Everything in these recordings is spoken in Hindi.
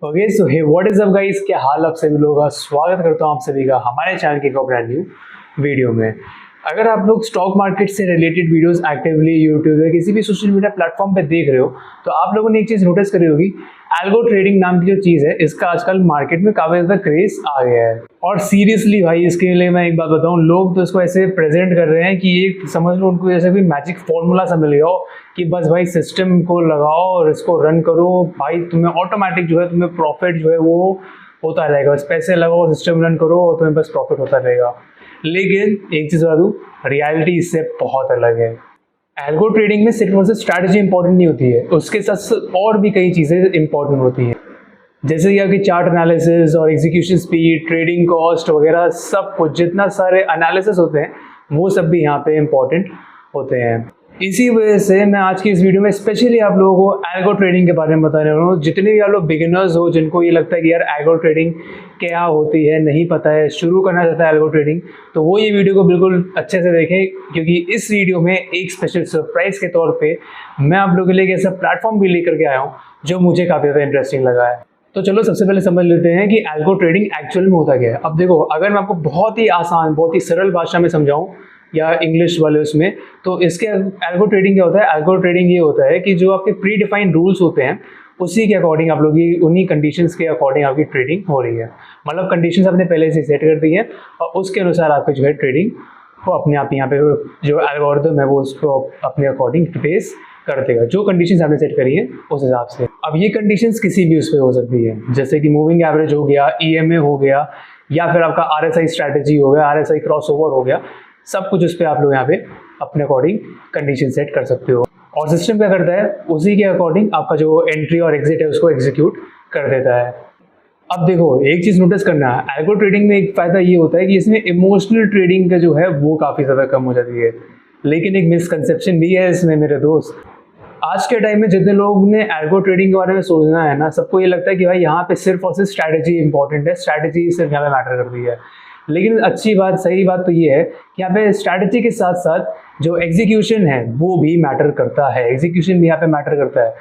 Okay so hey what is up guys, क्या हाल आप सभी लोगों का। स्वागत करता हूं आप सभी का हमारे चैनल के एक ब्रांड न्यू वीडियो में। अगर आप लोग स्टॉक मार्केट से रिलेटेड वीडियोस एक्टिवली यूट्यूब या किसी भी सोशल मीडिया प्लेटफॉर्म पे देख रहे हो तो आप लोगों ने एक चीज़ नोटिस करी होगी, एल्गो ट्रेडिंग नाम की जो चीज़ है इसका आजकल मार्केट में काफ़ी ज़्यादा क्रेज आ गया है। और सीरियसली भाई इसके लिए मैं एक बात बताऊं, लोग तो इसको ऐसे प्रेजेंट कर रहे हैं कि एक समझ लो उनको जैसे कोई मैजिक फॉर्मूला सा मिल गया हो कि बस भाई सिस्टम को लगाओ और इसको रन करो, भाई तुम्हें ऑटोमेटिक जो है तुम्हें प्रॉफिट जो है वो होता रहेगा। बस पैसे लगाओ, सिस्टम रन करो और तुम्हें बस प्रॉफिट होता रहेगा। लेकिन एक चीज़ बता दूँ, रियलिटी इससे बहुत अलग है। एल्गो ट्रेडिंग में सिर्फ और सिर्फ स्ट्रैटेजी इंपॉर्टेंट नहीं होती है, उसके साथ और भी कई चीज़ें इंपॉर्टेंट होती हैं, जैसे कि आपकी चार्ट एनालिसिस और एग्जीक्यूशन स्पीड, ट्रेडिंग कॉस्ट वगैरह सब कुछ, जितना सारे एनालिसिस होते हैं वो सब भी यहाँ पे इम्पोर्टेंट होते हैं। इसी वजह से मैं आज की इस वीडियो में स्पेशली आप लोगों को एल्गो ट्रेडिंग के बारे में बताने वाला हूँ। जितने भी आप लोग बिगिनर्स हो, जिनको ये लगता है कि यार एल्गो ट्रेडिंग क्या होती है, नहीं पता है, शुरू करना चाहता है एल्गो ट्रेडिंग, तो वो ये वीडियो को बिल्कुल अच्छे से देखें, क्योंकि इस वीडियो में एक स्पेशल सरप्राइज के तौर पे मैं आप लोगों के लिए एक ऐसा प्लेटफॉर्म भी लेकर के आया हूँ जो मुझे काफ़ी ज़्यादा इंटरेस्टिंग लगा है। तो चलो सबसे पहले समझ लेते हैं कि एल्गो ट्रेडिंग एक्चुअल में होता क्या है। अब देखो, अगर मैं आपको बहुत ही आसान, बहुत ही सरल भाषा में समझाऊं या इंग्लिश वाले उसमें, तो इसके एल्गो ट्रेडिंग क्या होता है। एल्गो ट्रेडिंग ये होता है कि जो आपके प्री डिफाइंड रूल्स होते हैं उसी के अकॉर्डिंग आप लोग की, उन्हीं कंडीशंस के अकॉर्डिंग आपकी ट्रेडिंग हो रही है। मतलब कंडीशंस आपने पहले से सेट कर दी है और उसके अनुसार आपकी जो है ट्रेडिंग वो अपने आप यहाँ पे जो एल्गोरिथम है वो उसको अपने अकॉर्डिंग बेस कर देगा, जो कंडीशंस आपने सेट करी है उस हिसाब से। अब ये कंडीशंस किसी भी उस पर हो सकती है, जैसे कि मूविंग एवरेज हो गया, ईएमए हो गया, या फिर आपका आरएसआई स्ट्रैटेजी हो गया, आरएसआई क्रॉसओवर हो गया, सब कुछ उस पर आप लोग यहाँ पे अपने अकॉर्डिंग कंडीशन सेट कर सकते हो। और सिस्टम क्या करता है, उसी के अकॉर्डिंग आपका जो एंट्री और एग्जिट है उसको एग्जीक्यूट कर देता है। अब देखो, एक चीज़ नोटिस करना है, एल्गो ट्रेडिंग में एक फ़ायदा ये होता है कि इसमें इमोशनल ट्रेडिंग का जो है वो काफ़ी ज़्यादा कम हो जाती है। लेकिन एक मिसकंसेप्शन भी है इसमें मेरे दोस्त। आज के टाइम में जितने लोग ने एल्गो ट्रेडिंग के बारे में सोचना है ना, सबको ये लगता है कि भाई यहाँ पे सिर्फ और सिर्फ स्ट्रैटेजी इंपॉर्टेंट है, स्ट्रैटेजी सिर्फ यहाँ पे मैटर करती है। लेकिन अच्छी बात, सही बात तो ये है कि यहाँ पे स्ट्रैटेजी के साथ साथ जो एग्जीक्यूशन है वो भी मैटर करता है, एग्जीक्यूशन भी यहाँ पे मैटर करता है।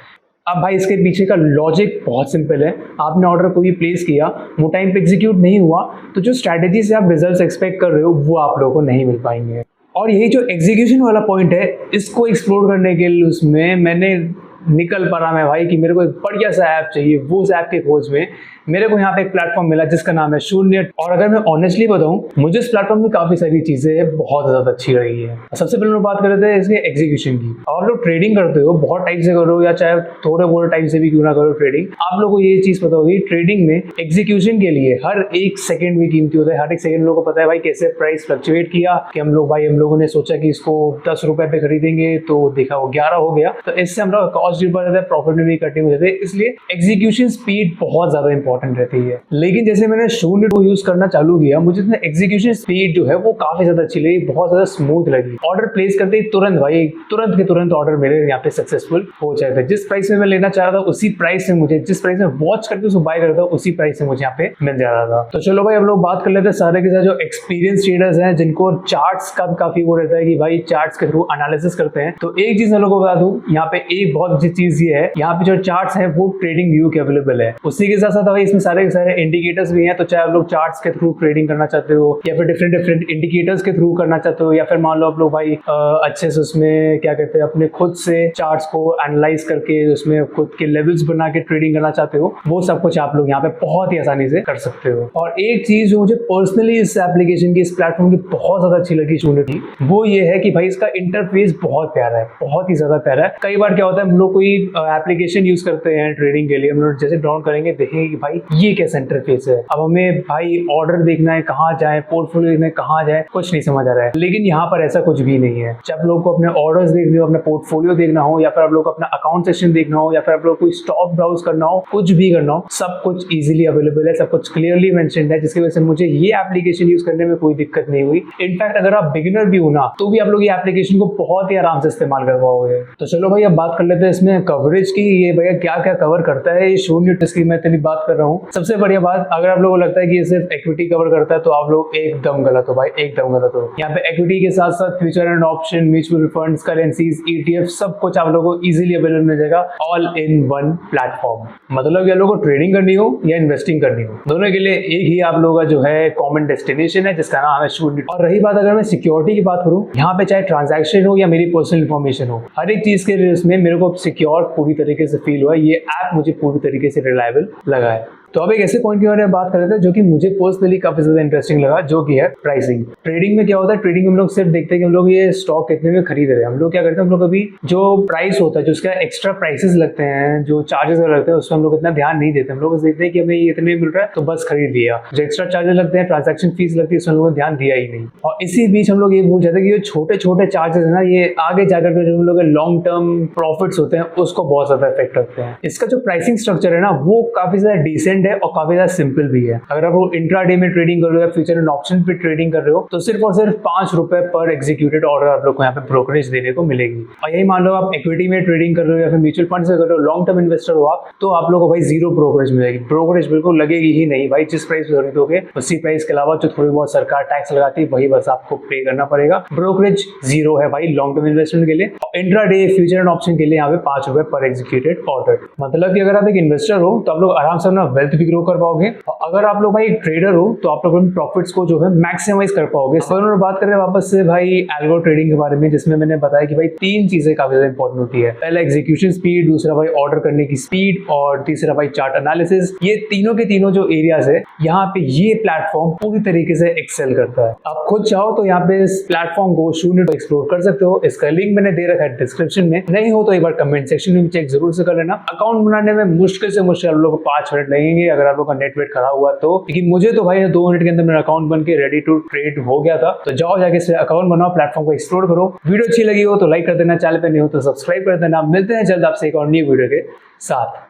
अब भाई इसके पीछे का लॉजिक बहुत सिंपल है। आपने ऑर्डर कोई प्लेस किया, वो टाइम पे एग्जीक्यूट नहीं हुआ, तो जो स्ट्रैटेजी से आप रिजल्ट्स एक्सपेक्ट कर रहे हो वो आप लोगों को नहीं मिल पाएंगे। और यही जो एग्जीक्यूशन वाला पॉइंट है, इसको एक्सप्लोर करने के लिए उसमें मैंने निकल पड़ा मैं भाई कि मेरे को एक बढ़िया सा ऐप चाहिए। वो उस ऐप के खोज में मेरे को यहाँ पे एक प्लेटफॉर्म मिला जिसका नाम है शून्य। और अगर मैं ऑनेस्टली बताऊँ, मुझे इस प्लेटफॉर्म में काफ़ी सारी चीज़ें बहुत ज़्यादा अच्छी लगी है। सबसे पहले हम बात कर रहे थे इसके एग्जीक्यूशन की। अब आप लोग ट्रेडिंग करते हो, बहुत टाइम से करो या चाहे थोड़े बहुत टाइम से भी क्यों ना करो ट्रेडिंग, आप लोगों को ये चीज़ पता होगी, ट्रेडिंग में एग्जीक्यूशन के लिए हर एक सेकंड भी कीमती होता है। हर एक सेकंड लोगों को पता है भाई कैसे प्राइस फ्लक्चुएट किया, कि हम लोगों ने सोचा कि इसको 10 रुपए पे खरीदेंगे तो देखा वो 11 हो गया, तो इससे हम लोग कॉस्ट भी बढ़ जाता है, प्रॉफिट में भी कटिंग हो जाती है। इसलिए एग्जीक्यूशन स्पीड बहुत ज्यादा इंपॉर्टेंट रहती है। लेकिन जैसे मैंने शून्य को यूज करना चालू किया, मुझे एग्जीक्यूशन स्पीड जो है वो काफी ज्यादा अच्छी लगी, बहुत ज्यादा स्मूथ लगी। ऑर्डर प्लेस करते ही तुरंत भाई तुरंत के तुरंत ऑर्डर मेरे यहाँ पे सक्सेसफुल हो जाता है। जिस प्राइस में मैं लेना चाह रहा था उसी प्राइस में मुझे, जिस प्राइस में वॉच करके उसको बाय करता उसी प्राइस से मुझे यहाँ पे मिल जा रहा था। तो चलो भाई हम लोग बात कर लेते हैं सारे के साथ जो एक्सपीरियंस ट्रेडर्स हैं, जिनको चार्ट्स का काफी वो रहता है कि भाई चार्ट्स के थ्रू एनालिसिस करते हैं। तो एक चीज मैं लोगों को बता दूं, यहाँ पे एक बहुत अच्छी चीज ये है, यहाँ पे जो चार्ट्स हैं वो ट्रेडिंग व्यू के अवेलेबल है। उसी के साथ साथ भाई इसमें सारे के सारे इंडिकेटर्स भी हैं। तो चाहे आप लोग चार्ट्स के थ्रू ट्रेडिंग करना चाहते हो या फिर डिफरेंट डिफरेंट इंडिकेटर्स के थ्रू करना चाहते हो, या फिर मान लो आप लोग भाई अच्छे से उसमें क्या कहते हैं अपने खुद से चार्ट्स को एनालाइज करके उसमें खुद के लेवल्स बना के ट्रेडिंग करना चाहते हो, वो सब कुछ आप लोग यहाँ पे बहुत ही आसानी से कर सकते हो। और एक चीज जो मुझे पर्सनली इस एप्लीकेशन की, इस प्लेटफॉर्म की बहुत ज्यादा अच्छी लगी शून्य की, वो ये है कि भाई इसका इंटरफेस बहुत प्यारा है, बहुत ही ज्यादा प्यारा है। कई बार क्या होता है, हम लोग कोई एप्लीकेशन यूज करते हैं ट्रेडिंग के लिए, हम लोग जैसे डाउन करेंगे देखेंगे कि भाई ये कैसा इंटरफेस है, अब हमें भाई ऑर्डर देखना है कहाँ जाए, पोर्टफोलियो देखना है कहाँ जाए, कुछ नहीं समझ आ रहा है। लेकिन यहाँ पर ऐसा कुछ भी नहीं है। जब लोग को अपने ऑर्डर्स देखने हो, अपना पोर्टफोलियो देखना हो, या फिर आप लोग को अपना अकाउंट सेक्शन देखना हो, या फिर आप लोग कोई स्टॉक ब्राउज करना हो, कुछ भी करना हो, सब कुछ इजीली अवेलेबल है, सब कुछ क्लियरली मेंशन्ड है, जिसकी वजह से मुझे ये एप्लीकेशन यूज करने में कोई दिक्कत नहीं हुई। इनफैक्ट अगर आप बिगिनर भी हो ना, तो भी आप लोग ये एप्लीकेशन को बहुत ही आराम से इस्तेमाल कर पाओगे। तो चलो भाई अब बात कर लेते हैं इस इसमें कवरेज की, ये भैया क्या क्या कवर करता है, ये शो न्यू की मैं इतनी बात कर रहा हूँ। सबसे बढ़िया बात, अगर आप लोगों को लगता है कि ये सिर्फ इक्विटी कवर करता है तो आप लोग एकदम गलत हो भाई, एकदम गलत हो। यहाँ पे इक्विटी के साथ साथ future and option, mutual funds, currencies, ETF सब कुछ आप लोगों को इजीली अवेलेबल मिल जाएगा ऑल इन वन प्लेटफॉर्म। मतलब कि आप लोगों को ट्रेडिंग करनी हो या इन्वेस्टिंग करनी हो, दोनों के लिए एक ही आप लोगों का जो है कॉमन डेस्टिनेशन है, जिसका नाम है शून्य। और रही बात अगर मैं सिक्योरिटी की बात करूँ, यहाँ पे चाहे ट्रांजैक्शन हो या मेरी पर्सनल इन्फॉर्मेशन हो, हर एक चीज के उसमें मेरे को सिक्योर पूरी तरीके से फील हुआ। ये ऐप मुझे पूरी तरीके से रिलायबल लगा है। तो अब एक ऐसे पॉइंट के बारे में बात कर रहे थे जो कि मुझे पर्सनली काफी ज्यादा इंटरेस्टिंग लगा, जो कि है प्राइसिंग। ट्रेडिंग में क्या होता है, ट्रेडिंग में हम लोग सिर्फ देखते हैं कि हम लोग ये स्टॉक कितने में खरीद रहे हैं। हम लोग क्या करते हैं, हम लोग अभी जो प्राइस होता है, जो उसका एक्स्ट्रा प्राइसेस लगते हैं, जो चार्जेस लगते हैं, उसमें हम लोग इतना ध्यान नहीं देते। हम लोग बस देखते हैं कि हमें ये इतने मिल रहा है तो बस खरीद लिया। जो एक्स्ट्रा चार्जेस लगते हैं, ट्रांजेक्शन फीस लगती है, उसमें हम लोगों ने ध्यान दिया ही नहीं। और इसी बीच हम लोग ये भूल जाते हैं कि ये छोटे छोटे चार्जेस है ना, ये आगे जाकर के जो हम लोग लॉन्ग टर्म प्रॉफिट्स होते हैं उसको बहुत ज्यादा इफेक्ट करते हैं। इसका जो प्राइसिंग स्ट्रक्चर है ना, वो काफी ज्यादा डिसेंट है और काफी ज्यादा सिंपल भी है। अगर आप इंट्राडे में ट्रेडिंग कर रहे हो या फ्यूचर एंड ऑप्शन पे ट्रेडिंग कर रहे हो तो सिर्फ और सिर्फ 5 रुपए पर एग्जीक्यूटेड ऑर्डर आप लोग को यहाँ पे ब्रोकरेज देने को मिलेगी। और यही मान लो आप इक्विटी में ट्रेडिंग कर रहे हो या फिर म्यूचुअल फंड से कर रहे हो, लॉन्ग टर्म इन्वेस्टर हो आप, तो आप लोग को भाई 0 ब्रोकरेज मिलेगी। ब्रोकरेज बिल्कुल लगेगी ही नहीं भाई। जिस प्राइस पे खरीदोगे उसी प्राइस के अलावा जो थोड़ी बहुत सरकार टैक्स लगाती है वही बस आपको पे करना पड़ेगा। ब्रोकरेज 0 है भाई लॉन्ग टर्म इन्वेस्टमेंट के लिए। इंट्राडे फ्यूचर एंड ऑप्शन के लिए यहाँ पे 5 रुपए पर एग्जीक्यूटेड ऑर्डर। मतलब कि अगर आप एक इन्वेस्टर हो तो आप लोग आराम से अपना वेल्थ भी ग्रो कर पाओगे। अगर आप लोग भाई ट्रेडर हो तो आप लोग अपने प्रॉफिट्स को जो है मैक्सिमाइज कर पाओगे। फिर बात कर रहे हैं वापस से भाई एल्गो ट्रेडिंग के बारे में, जिसमें मैंने बताया कि भाई 3 चीजें काफी ज्यादा इंपॉर्टेंट होती है। पहला एग्जीक्यूशन स्पीड, दूसरा भाई ऑर्डर करने की स्पीड और तीसरा भाई चार्ट एनालिसिस। ये तीनों के तीनों जो एरियाज है, यहाँ पे ये प्लेटफॉर्म पूरी तरीके से एक्सेल करता है। आप खुद चाहो तो यहाँ पे इस प्लेटफॉर्म को शून्य पर एक्सप्लोर कर सकते हो। इसका लिंक मैंने दे रखा है डिस्क्रिप्शन में, नहीं हो तो एक बार कमेंट सेक्शन में चेक जरूर से कर लेना। अकाउंट बनाने में मुश्किल से मुश्किल आप लोग को 5 मिनट लगेंगे अगर आप लोग का नेट वेट खराब हुआ तो, लेकिन मुझे तो भाई 2 मिनट के अंदर मेरा अकाउंट बन के रेडी टू ट्रेड हो गया था। तो जाओ जाके इस अकाउंट बनाओ, प्लेटफॉर्म को एक्सप्लोर करो। वीडियो अच्छी लगी हो तो लाइक कर देना, चैनल पे नहीं हो तो सब्सक्राइब कर देना। मिलते हैं जल्द आपसे एक और न्यू वीडियो के साथ।